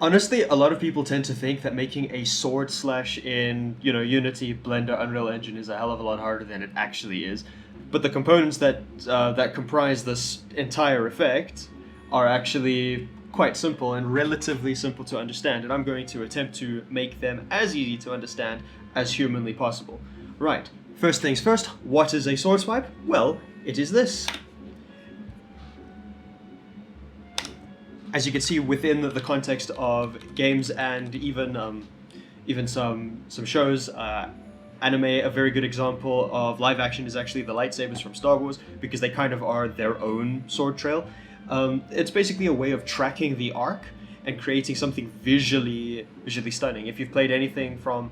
Honestly, a lot of people tend to think that making a sword slash in, Unity, Blender, Unreal Engine is a hell of a lot harder than it actually is. But the components that comprise this entire effect are actually quite simple and relatively simple to understand, and I'm going to attempt to make them as easy to understand as humanly possible. Right, first things first, what is a sword swipe? Well, it is this. As you can see within the context of games and even some shows, anime, a very good example of live action is actually the lightsabers from Star Wars, because they kind of are their own sword trail. It's basically a way of tracking the arc and creating something visually stunning. If you've played anything from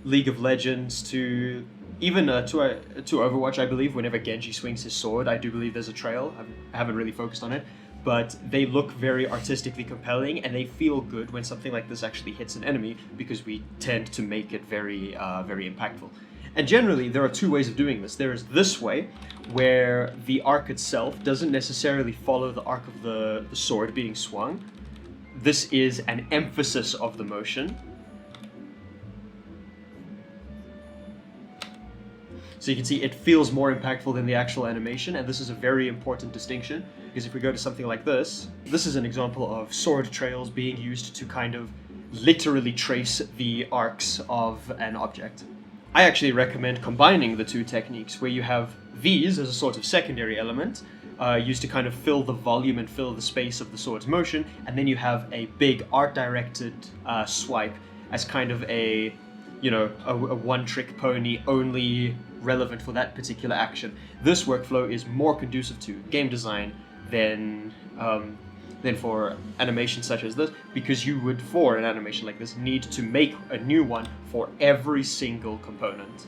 League of Legends to even to Overwatch, I believe, whenever Genji swings his sword, I do believe there's a trail. I haven't really focused on it, but they look very artistically compelling, and they feel good when something like this actually hits an enemy, because we tend to make it very impactful. And generally, there are two ways of doing this. There is this way, where the arc itself doesn't necessarily follow the arc of the sword being swung. This is an emphasis of the motion. So you can see it feels more impactful than the actual animation, and this is a very important distinction, because if we go to something like this is an example of sword trails being used to kind of literally trace the arcs of an object. I actually recommend combining the two techniques, where you have these as a sort of secondary element, used to kind of fill the volume and fill the space of the sword's motion, and then you have a big art-directed swipe as kind of a one-trick pony, only relevant for that particular action. This workflow is more conducive to game design than for animation such as this, because you would, for an animation like this, need to make a new one for every single component,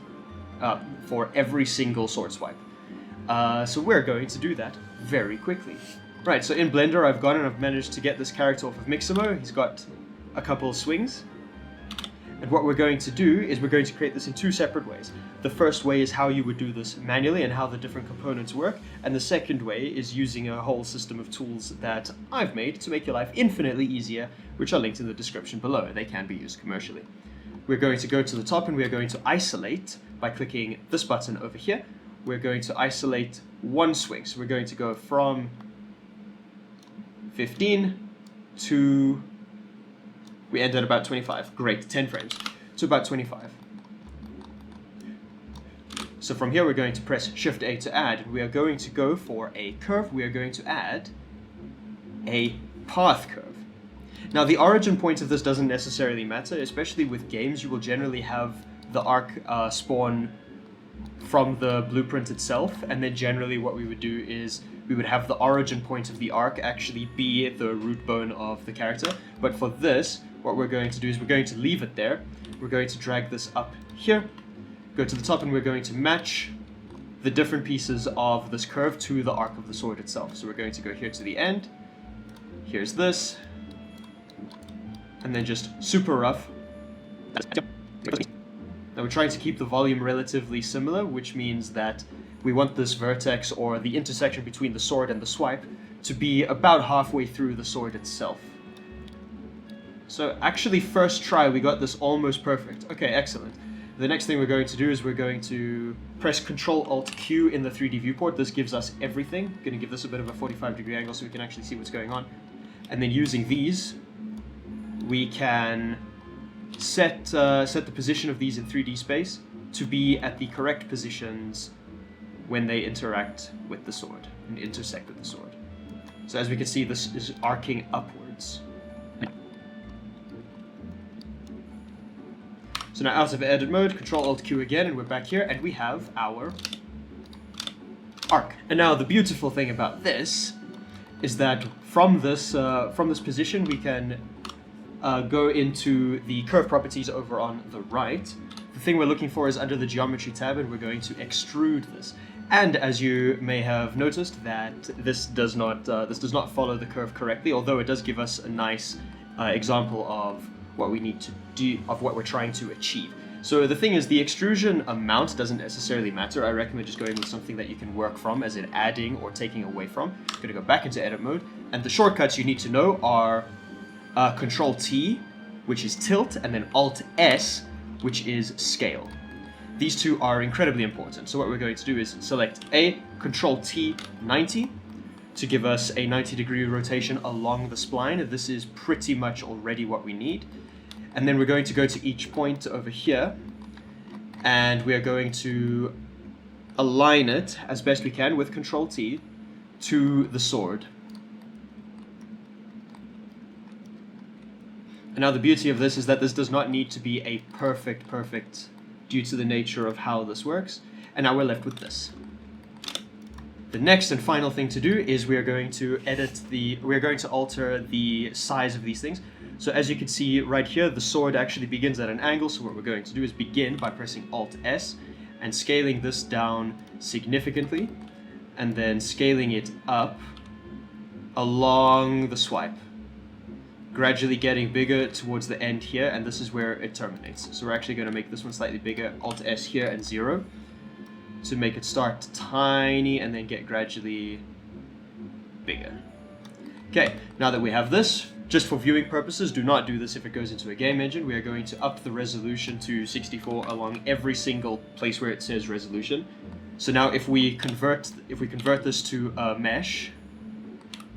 for every single sword swipe. So we're going to do that very quickly. Right, so in Blender I've managed to get this character off of Mixamo. He's got a couple of swings. And what we're going to do is we're going to create this in two separate ways. The first way is how you would do this manually and how the different components work, and the second way is using a whole system of tools that I've made to make your life infinitely easier, which are linked in the description below. They can be used commercially. We're going to go to the top and we're going to isolate by clicking this button over here. We're going to isolate one swing. So we're going to go from 15 to... we end at about 25. Great, 10 frames. To about 25. So from here we're going to press Shift-A to add, and we are going to go for a curve. We are going to add a path curve. Now the origin point of this doesn't necessarily matter, especially with games. You will generally have the arc spawn from the blueprint itself, and then generally what we would do is we would have the origin point of the arc actually be the root bone of the character. But for this, what we're going to do is we're going to leave it there. We're going to drag this up here, go to the top, and we're going to match the different pieces of this curve to the arc of the sword itself. So we're going to go here to the end. Here's this. And then just super rough. Now we're trying to keep the volume relatively similar, which means that we want this vertex, or the intersection between the sword and the swipe, to be about halfway through the sword itself. So actually, first try, we got this almost perfect. Okay, excellent. The next thing we're going to do is we're going to press Ctrl-Alt-Q in the 3D viewport. This gives us everything. I'm going to give this a bit of a 45-degree angle so we can actually see what's going on. And then using these, we can set the position of these in 3D space to be at the correct positions when they interact with the sword and intersect with the sword. So as we can see, this is arcing upwards. So now out of edit mode, Ctrl-Alt-Q again, and we're back here, and we have our arc. And now the beautiful thing about this is that from this position we can go into the curve properties over on the right. The thing we're looking for is under the geometry tab, and we're going to extrude this. And as you may have noticed, that this does not follow the curve correctly, although it does give us a nice example of what we need to do, of what we're trying to achieve. So the thing is, the extrusion amount doesn't necessarily matter. I recommend just going with something that you can work from, as in adding or taking away from. I'm going to go back into edit mode, and the shortcuts you need to know are Control T, which is tilt, and then Alt S, which is scale. These two are incredibly important. So what we're going to do is select A, Control T 90 to give us a 90-degree rotation along the spline. This is pretty much already what we need. And then we're going to go to each point over here, and we are going to align it as best we can with Control T to the sword. And now the beauty of this is that this does not need to be a perfect due to the nature of how this works. And now we're left with this. The next and final thing to do is we are going to alter the size of these things. So as you can see right here, the sword actually begins at an angle. So what we're going to do is begin by pressing Alt S and scaling this down significantly, and then scaling it up along the swipe, gradually getting bigger towards the end here, and this is where it terminates. So we're actually going to make this one slightly bigger, Alt S here and 0, to make it start tiny and then get gradually bigger. Okay, now that we have this, just for viewing purposes, do not do this if it goes into a game engine. We are going to up the resolution to 64 along every single place where it says resolution. So now if we convert this to a mesh,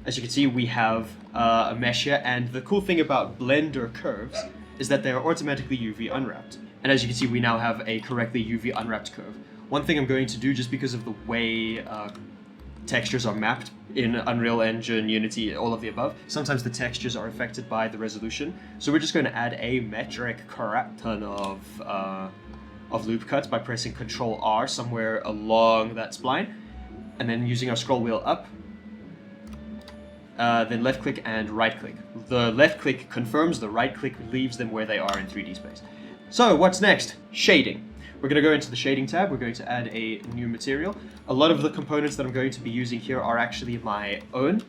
as you can see, we have a mesh here, and the cool thing about Blender curves is that they are automatically UV unwrapped. And as you can see, we now have a correctly UV unwrapped curve. One thing I'm going to do, just because of the way textures are mapped in Unreal Engine, Unity, all of the above, sometimes the textures are affected by the resolution. So we're just going to add a metric crap ton of loop cuts by pressing Ctrl R somewhere along that spline, and then using our scroll wheel up. Then left click and right click. The left click confirms, the right click leaves them where they are in 3D space. So what's next? Shading. We're going to go into the shading tab. We're going to add a new material. A lot of the components that I'm going to be using here are actually my own.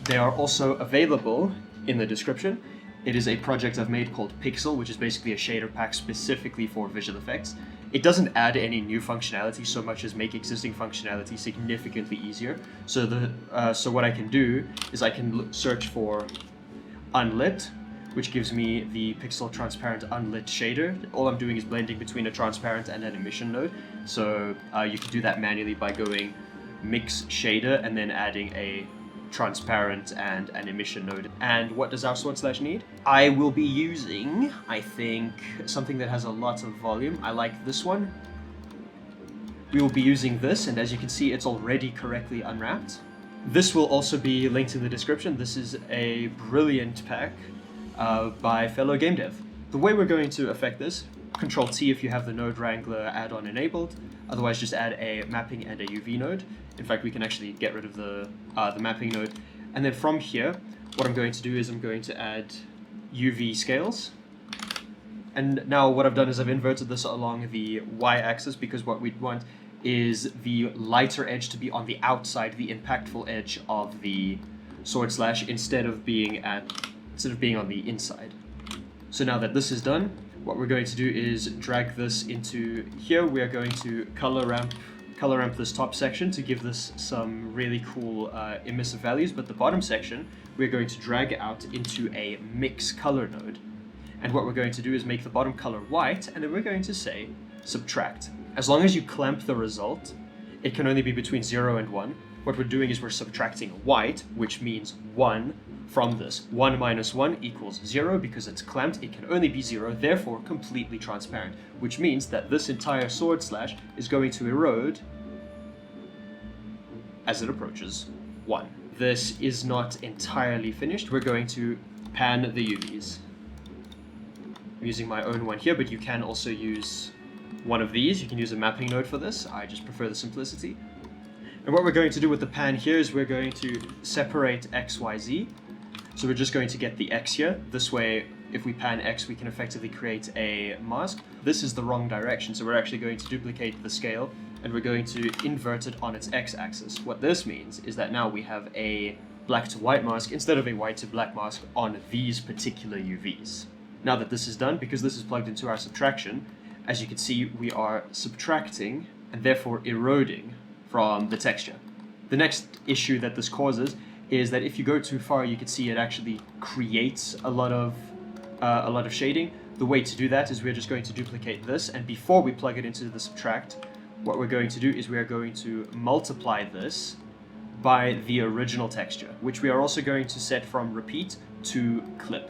They are also available in the description. It is a project I've made called PIXL, which is basically a shader pack specifically for visual effects. It doesn't add any new functionality so much as make existing functionality significantly easier. So what I can do is I can search for unlit, which gives me the PIXL transparent unlit shader. All I'm doing is blending between a transparent and an emission node. So you can do that manually by going mix shader and then adding a transparent and an emission node. And what does our Sword Slash need? I will be using, I think, something that has a lot of volume. I like this one. We will be using this, and as you can see, it's already correctly unwrapped. This will also be linked in the description. This is a brilliant pack by fellow game dev. The way we're going to affect this, Control T if you have the Node Wrangler add-on enabled, otherwise just add a mapping and a UV node. In fact, we can actually get rid of the mapping node. And then from here, what I'm going to do is I'm going to add UV scales. And now what I've done is I've inverted this along the y-axis, because what we'd want is the lighter edge to be on the outside, the impactful edge of the Sword Slash, instead of being on the inside. So now that this is done, what we're going to do is drag this into here. We are going to color ramp this top section to give this some really cool emissive values, but the bottom section we're going to drag out into a mix color node. And what we're going to do is make the bottom color white, and then we're going to say subtract. As long as you clamp the result, it can only be between 0 and 1. What we're doing is we're subtracting white, which means 1 from this. 1 minus 1 equals 0. Because it's clamped, it can only be 0, therefore completely transparent, which means that this entire Sword Slash is going to erode as it approaches 1. This is not entirely finished. We're going to pan the UVs. I'm using my own one here, but you can also use one of these. You can use a mapping node for this. I just prefer the simplicity. And what we're going to do with the pan here is we're going to separate X, Y, Z. So we're just going to get the X here. This way, if we pan X, we can effectively create a mask. This is the wrong direction, so we're actually going to duplicate the scale, and we're going to invert it on its X-axis. What this means is that now we have a black to white mask instead of a white to black mask on these particular UVs. Now that this is done, because this is plugged into our subtraction, as you can see, we are subtracting and therefore eroding from the texture. The next issue that this causes is that if you go too far, you can see it actually creates a lot of shading. The way to do that is we're just going to duplicate this, and before we plug it into the subtract, what we're going to do is we are going to multiply this by the original texture, which we are also going to set from repeat to clip.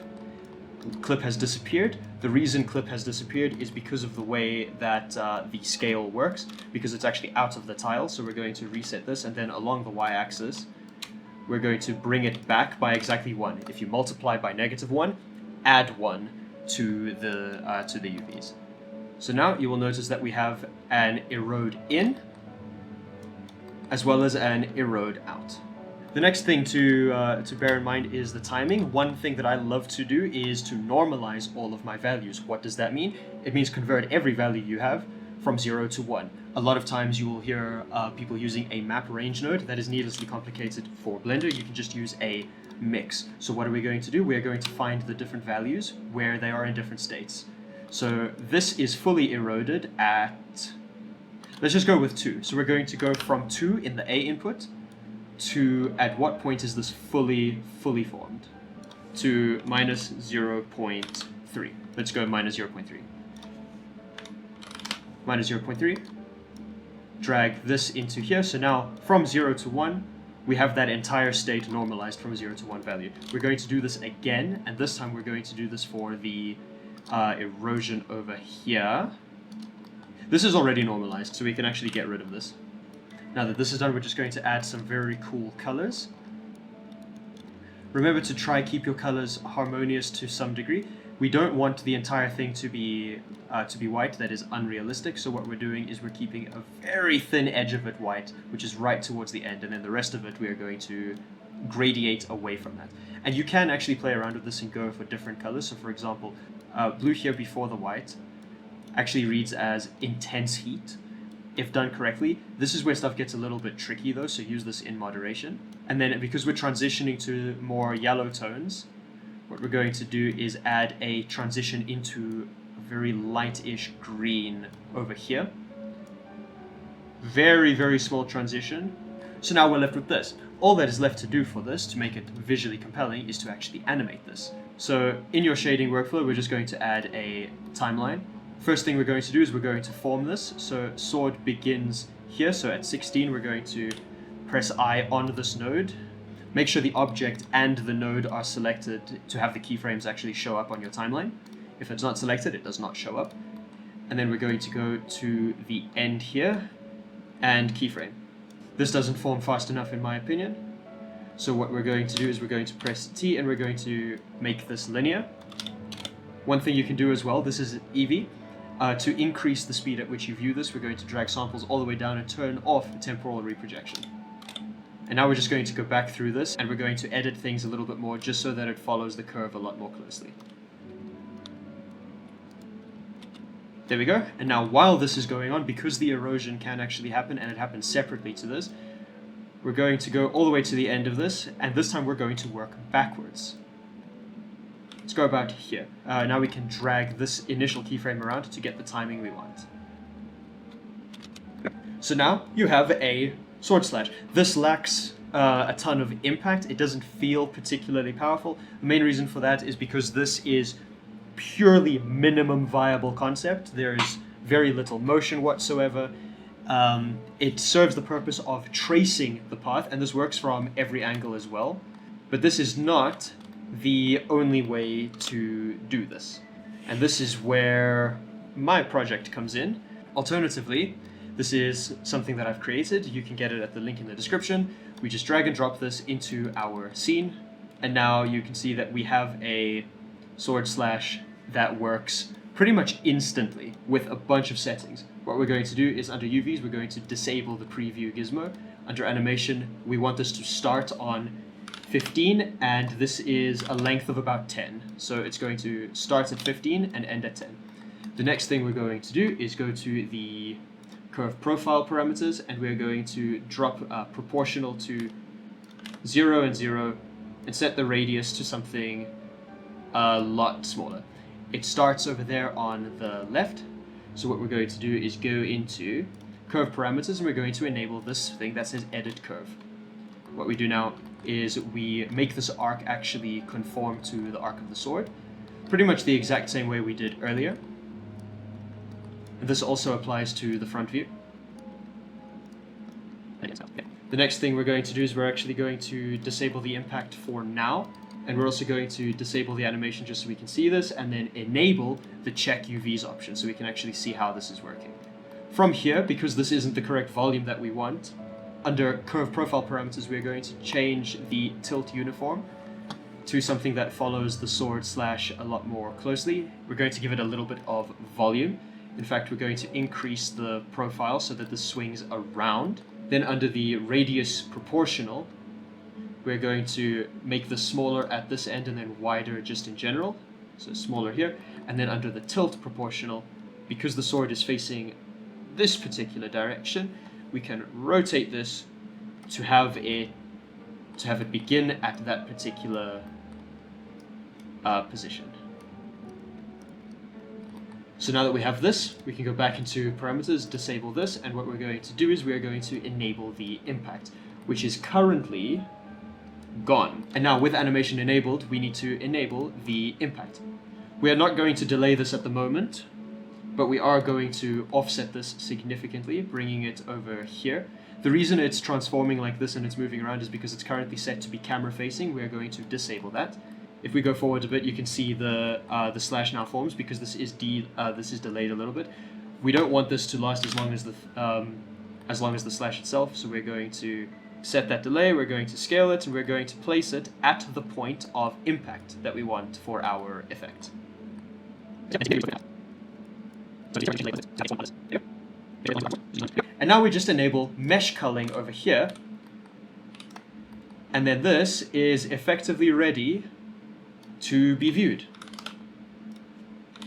Clip has disappeared. The reason clip has disappeared is because of the way that the scale works, because it's actually out of the tile. So we're going to reset this, and then along the y-axis, we're going to bring it back by exactly 1. If you multiply by -1, add 1 to the UVs. So now you will notice that we have an erode in as well as an erode out. The next thing to bear in mind is the timing. One thing that I love to do is to normalize all of my values. What does that mean? It means convert every value you have from 0 to 1. A lot of times you will hear people using a map range node. That is needlessly complicated for Blender. You can just use a mix. So what are we going to do? We are going to find the different values where they are in different states. So this is fully eroded at, let's just go with 2. So we're going to go from 2 in the A input to, at what point is this fully formed? To -0.3. Let's go -0.3. -0.3. Drag this into here. So now from 0 to 1, we have that entire state normalized from 0 to 1 value. We're going to do this again, and this time we're going to do this for the erosion over here. This is already normalized, so we can actually get rid of this. Now that this is done, we're just going to add some very cool colors. Remember to try keep your colors harmonious to some degree. We don't want the entire thing to be white. That is unrealistic. So what we're doing is we're keeping a very thin edge of it white, which is right towards the end, and then the rest of it we are going to gradiate away from that. And you can actually play around with this and go for different colors. So for example, blue here before the white actually reads as intense heat. If done correctly, this is where stuff gets a little bit tricky though, so use this in moderation. And then because we're transitioning to more yellow tones, what we're going to do is add a transition into a very light-ish green over here. Very, very small transition. So now we're left with this. All that is left to do for this, to make it visually compelling, is to actually animate this. So in your shading workflow, we're just going to add a timeline. First thing we're going to do is we're going to form this. So sword begins here. So at 16, we're going to press I on this node. Make sure the object and the node are selected to have the keyframes actually show up on your timeline. If it's not selected, it does not show up. And then we're going to go to the end here and keyframe. This doesn't form fast enough in my opinion. So what we're going to do is we're going to press T and we're going to make this linear. One thing you can do as well, this is Eevee. To increase the speed at which you view this, we're going to drag samples all the way down and turn off temporal reprojection. And now we're just going to go back through this and we're going to edit things a little bit more just so that it follows the curve a lot more closely. There we go. And now while this is going on, because the erosion can actually happen and it happens separately to this, we're going to go all the way to the end of this, and this time we're going to work backwards. Let's go about here. Now we can drag this initial keyframe around to get the timing we want. So now you have a sword slash. This lacks a ton of impact. It doesn't feel particularly powerful. The main reason for that is because this is purely minimum viable concept. There is very little motion whatsoever. It serves the purpose of tracing the path, and this works from every angle as well. But this is not the only way to do this. And this is where my project comes in. Alternatively, this is something that I've created. You can get it at the link in the description. We just drag and drop this into our scene. And now you can see that we have a sword slash that works pretty much instantly with a bunch of settings. What we're going to do is under UVs, we're going to disable the preview gizmo. Under animation, we want this to start on 15, and this is a length of about 10. So it's going to start at 15 and end at 10. The next thing we're going to do is go to the curve profile parameters, and we're going to drop proportional to 0 and 0 and set the radius to something a lot smaller. It starts over there on the left. So what we're going to do is go into curve parameters, and we're going to enable this thing that says edit curve. What we do now is we make this arc actually conform to the arc of the sword, pretty much the exact same way we did earlier. And this also applies to the front view. The next thing we're going to do is we're actually going to disable the impact for now, and we're also going to disable the animation just so we can see this, and then enable the check UVs option so we can actually see how this is working. From here, because this isn't the correct volume that we want, under curve profile parameters we're going to change the tilt uniform to something that follows the sword slash a lot more closely. We're going to give it a little bit of volume. In fact, we're going to increase the profile so that this swings around. Then under the radius proportional, we're going to make this smaller at this end and then wider just in general. So smaller here. And then under the tilt proportional, because the sword is facing this particular direction, we can rotate this to have it begin at that particular position. So now that we have this, we can go back into parameters, disable this, and what we're going to do is we're going to enable the impact, which is currently gone. And now with animation enabled, we need to enable the impact. We are not going to delay this at the moment, but we are going to offset this significantly, bringing it over here. The reason it's transforming like this and it's moving around is because it's currently set to be camera facing. We are going to disable that. If we go forward a bit, you can see the slash now forms because this is delayed a little bit. We don't want this to last as long as the slash itself, so we're going to set that delay, we're going to scale it, and we're going to place it at the point of impact that we want for our effect. And now we just enable mesh culling over here, and then this is effectively ready to be viewed.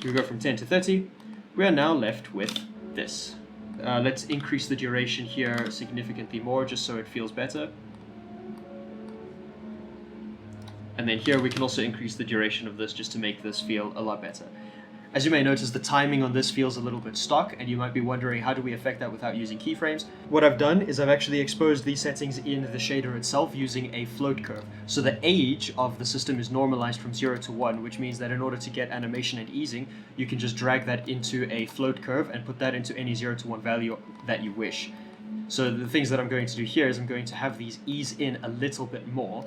We go from 10 to 30. We are now left with this. Let's increase the duration here significantly more just so it feels better. And then here we can also increase the duration of this just to make this feel a lot better. As you may notice, the timing on this feels a little bit stock, and you might be wondering how do we affect that without using keyframes. What I've done is I've actually exposed these settings in the shader itself using a float curve. So the age of the system is normalized from 0 to 1, which means that in order to get animation and easing, you can just drag that into a float curve and put that into any 0 to 1 value that you wish. So the things that I'm going to do here is I'm going to have these ease in a little bit more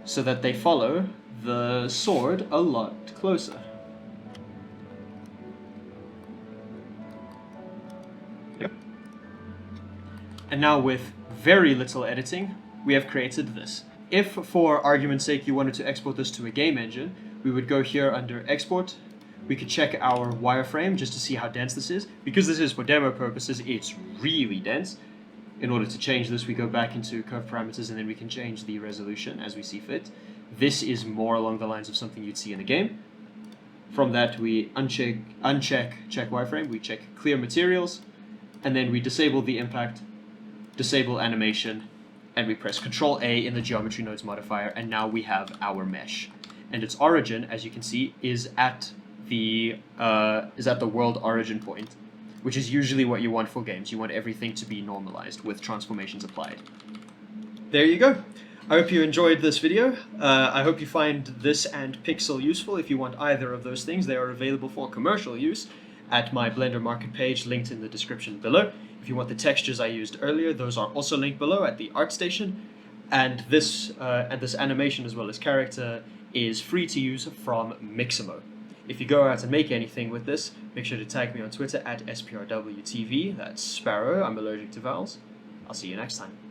so that they follow the sword a lot closer. And now with very little editing, we have created this. If, for argument's sake, you wanted to export this to a game engine, we would go here under Export. We could check our wireframe just to see how dense this is. Because this is for demo purposes, it's really dense. In order to change this, we go back into curve parameters and then we can change the resolution as we see fit. This is more along the lines of something you'd see in a game. From that, we check wireframe, we check clear materials, and then we disable the impact, disable animation, and we press Ctrl A in the geometry nodes modifier, and now we have our mesh. And its origin, as you can see, is at the world origin point, which is usually what you want for games. You want everything to be normalized with transformations applied. There you go. I hope you enjoyed this video. I hope you find this and PIXL useful. If you want either of those things, they are available for commercial use at my Blender Market page, linked in the description below. If you want the textures I used earlier, those are also linked below at the art station. And this animation as well as character is free to use from Mixamo. If you go out and make anything with this, make sure to tag me on Twitter at SPRWTV. That's Sparrow. I'm allergic to vowels. I'll see you next time.